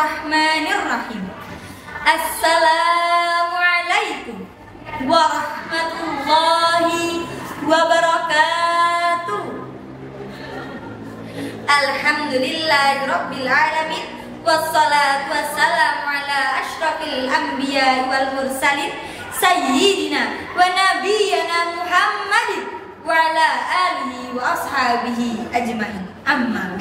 Bismillahirrahmanirrahim. Assalamualaikum warahmatullahi wabarakatuh. Alhamdulillahirabbil alamin. Wassalatu wassalamu ala asyrafil anbiya'i wal mursalin sayyidina wa nabiyyina Muhammadin wa ala alihi wa ashabihi ajmain. Amma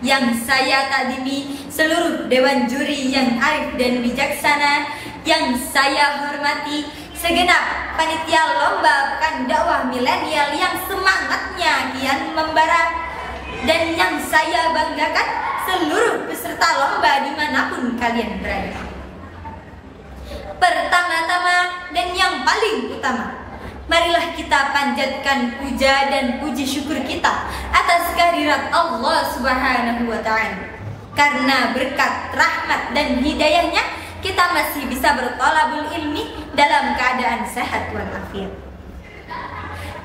yang saya takdimi seluruh dewan juri yang arif dan bijaksana, yang saya hormati segenap panitia lomba pekan dakwah milenial yang semangatnya kian membara, dan yang saya banggakan seluruh peserta lomba dimanapun kalian berada. Pertama-tama dan yang paling utama, marilah kita panjatkan puja dan puji syukur kita atas kehadirat Allah Subhanahu wa Ta'ala. Karena berkat rahmat dan hidayahnya, kita masih bisa bertolabul ilmi dalam keadaan sehat walafiat.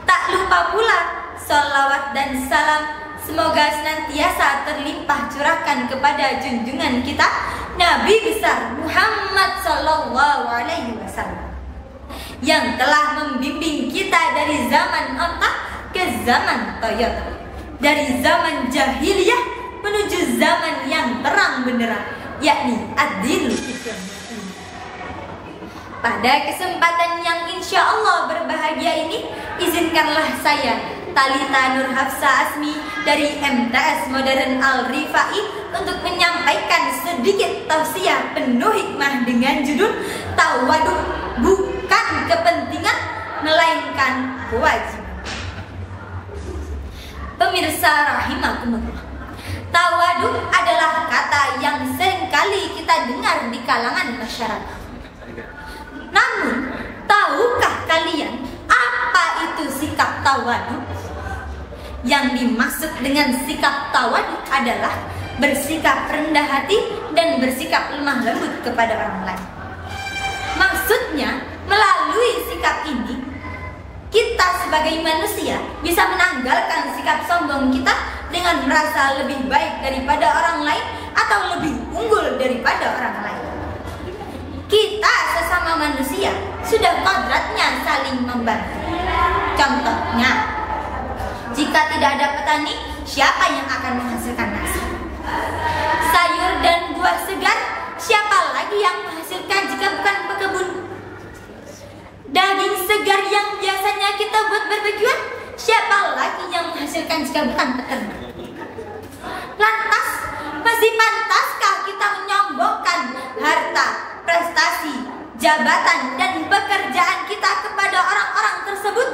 Tak lupa pula sholawat dan salam semoga senantiasa terlimpah curahkan kepada junjungan kita Nabi besar Muhammad Sallallahu Alaihi Wasallam, yang telah membimbing kita dari zaman ontak ke zaman Toyota, dari zaman jahiliyah menuju zaman yang terang benderang, yakni ad-dinul Islam. Pada kesempatan yang insya Allah berbahagia ini, izinkanlah saya Talita Nur Hafsa Asmi dari MTS Modern Al-Rifai untuk menyampaikan sedikit tausiah penuh hikmah dengan judul Tawaduk bukan kepentingan melainkan kewajiban. Pemirsa rahimakumullah, tawaduk adalah kata yang seringkali kita dengar di kalangan masyarakat. Namun, tahukah kalian apa itu sikap tawaduk? Yang dimaksud dengan sikap tawaduk adalah bersikap rendah hati dan bersikap lemah lembut kepada orang lain. Maksudnya, melalui sikap ini, kita sebagai manusia bisa menanggalkan sikap sombong kita dengan merasa lebih baik daripada orang lain atau lebih unggul daripada orang lain. Kita sesama manusia sudah kodratnya saling membantu. Contohnya, jika tidak ada petani, siapa yang akan menghasilkan nasi? Sayur dan buah segar, siapa lagi yang menghasilkan jika bukan pekebun? Daging segar yang biasanya kita buat barbekyuan, siapa lagi yang menghasilkan jika bukan peternak? Lantas, masih pantaskah kita menyombongkan harta, prestasi, jabatan, dan pekerjaan kita kepada orang-orang tersebut,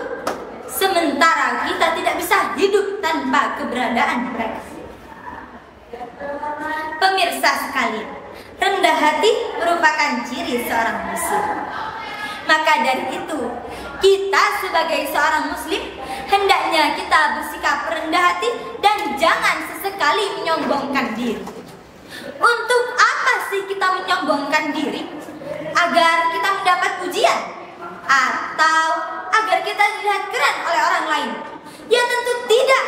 sementara kita tidak bisa hidup tanpa keberadaan mereka? Pemirsa sekalian, rendah hati merupakan ciri seorang muslim. Maka dari itu, kita sebagai seorang muslim hendaknya kita bersikap rendah hati dan jangan sesekali menyombongkan diri. Untuk apa sih kita menyombongkan diri? Agar kita mendapat pujian? Atau agar kita dilihat keren oleh orang lain? Ya tentu tidak.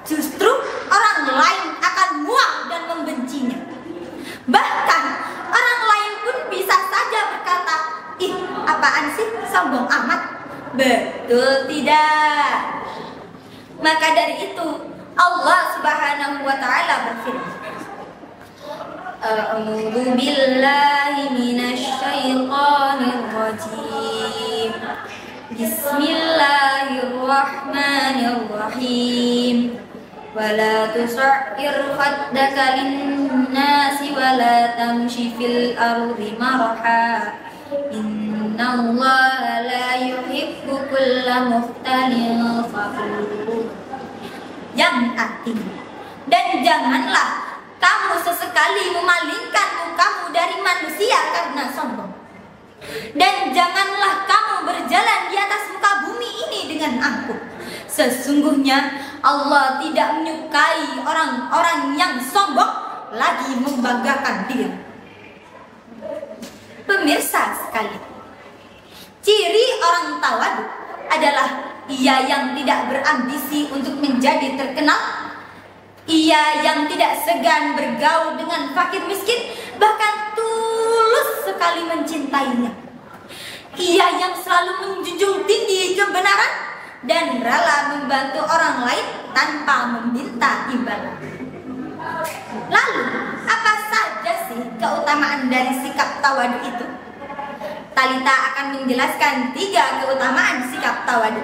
Justru orang lain akan muak dan membencinya. Bahkan orang lain pun bisa saja berkata, "Ih, apaan sih, sombong amat." Betul tidak? Maka dari itu Allah Subhanahu wa Ta'ala berfirman, A'udzu billahi minasy syaithanir rajim. Bismillahirrahmanirrahim. Wala tus'ir khaddaka lin-nasi wala tamshi fil ardi maraha. Innallaha la yuhibbu kulla mukhtalin fakhur. Yang artinya, dan janganlah kamu sesekali memalingkan mukamu dari manusia karena sombong. Dan janganlah kamu berjalan di atas muka bumi ini dengan angkuh. Sesungguhnya Allah tidak menyukai orang-orang yang sombong lagi membanggakan diri. Pemirsa sekalian, ciri orang tawaduk adalah ia yang tidak berambisi untuk menjadi terkenal, Ia yang tidak segan bergaul dengan fakir miskin, bahkan tulus sekali mencintainya. Ia yang selalu menjunjung tinggi kebenaran dan rela membantu orang lain tanpa meminta imbalan. Lalu, apa saja sih keutamaan dari sikap tawadu itu? Talita akan menjelaskan 3 keutamaan sikap tawadu.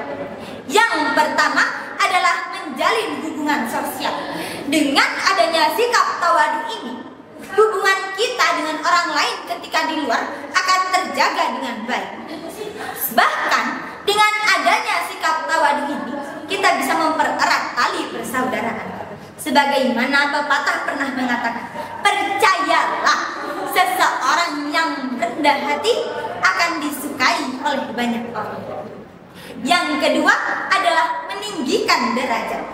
Yang pertama adalah menjalin hubungan sosial. Dengan adanya sikap tawadu ini, hubungan kita dengan orang lain ketika di luar akan terjaga dengan baik. Bahkan dengan adanya sikap tawadu ini, kita bisa mempererat tali persaudaraan. Sebagaimana pepatah pernah mengatakan, percayalah, seseorang yang rendah hati akan disukai oleh banyak orang. Yang kedua adalah meninggikan derajat.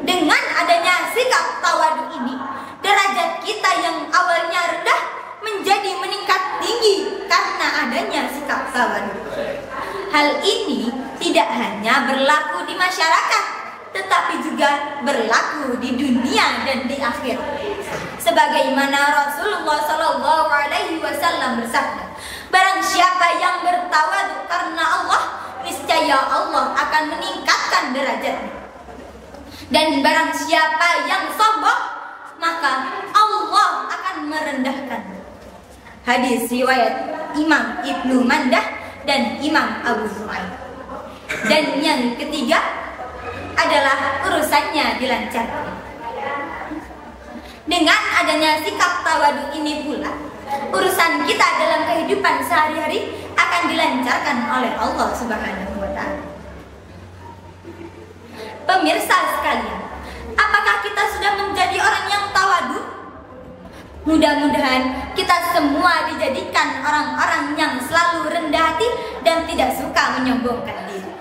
Dengan adanya sikap tawadu ini, derajat kita yang awalnya rendah menjadi meningkat tinggi karena adanya sikap tawadu. Hal ini tidak hanya berlaku di masyarakat, tetapi juga berlaku di dunia dan di akhirat. Sebagaimana Rasulullah SAW bersabda, barang siapa yang bertawadu karena Allah, niscaya Allah akan meningkatkan derajatnya. Dan barang siapa yang sombong, maka Allah akan merendahkan. Hadis riwayat Imam Ibnu Mandah dan Imam Abu Nu'aim. Dan yang ketiga adalah urusannya dilancarkan. Dengan adanya sikap tawadu ini pula, urusan kita dalam kehidupan sehari-hari akan dilancarkan oleh Allah Subhanahu wa Ta'ala. Pemirsa sekalian, apakah kita sudah menjadi orang yang tawadu? Mudah-mudahan kita semua dijadikan orang-orang yang selalu rendah hati dan tidak suka menyombongkan diri.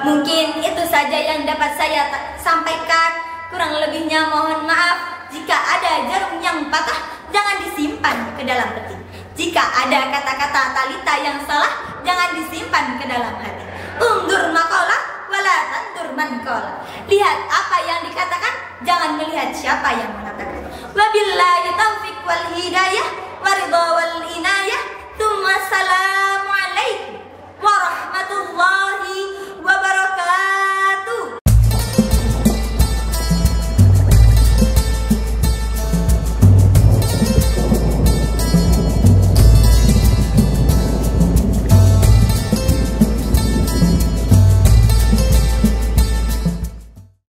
Mungkin itu saja yang dapat saya sampaikan. Kurang lebihnya mohon maaf. Jika ada jarum yang patah, jangan disimpan ke dalam peti. Jika ada kata-kata Talita yang salah, jangan disimpan ke dalam hati. Undur maqalah wala tandur man qala. Lihat apa yang dikatakan, jangan melihat siapa yang mengatakan. Wabillahi taufiq wal hidayah waridha wal inayah. Tsumma salam.